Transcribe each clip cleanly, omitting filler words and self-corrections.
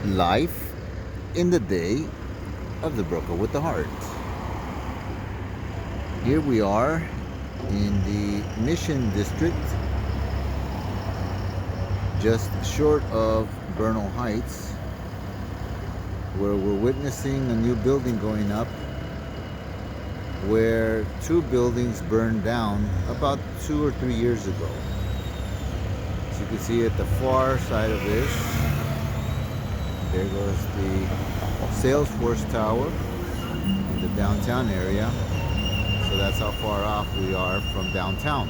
life in the day of the broker with the heart. Here we are in the Mission District, just short of Bernal Heights, where we're witnessing a new building going up, where two buildings burned down about 2 or 3 years ago. As you can see at the far side of this, there goes the Salesforce Tower in the downtown area. So that's how far off we are from downtown.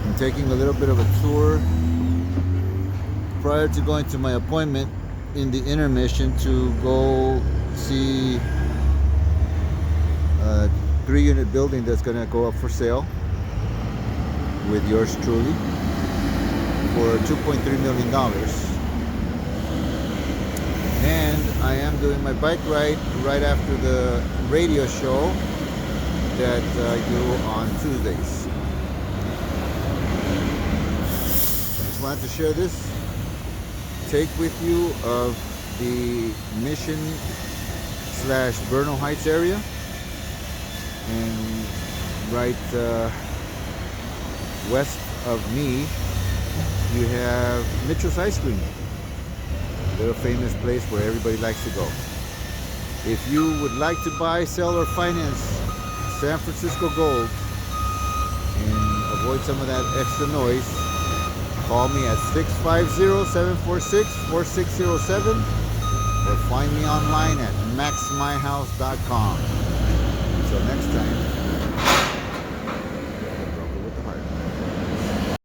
I'm taking a little bit of a tour prior to going to my appointment in the intermission to go see a 3-unit building that's going to go up for sale with yours truly for $2.3 million. And I am doing my bike ride right after the radio show that I do on Tuesdays. I just wanted to share this take with you of the Mission / Bernal Heights area. And right west of me, you have Mitchell's Ice Cream, a little famous place where everybody likes to go. If you would like to buy, sell, or finance San Francisco gold and avoid some of that extra noise, call me at 650-746-4607 or find me online at maxmyhouse.com. Until next time.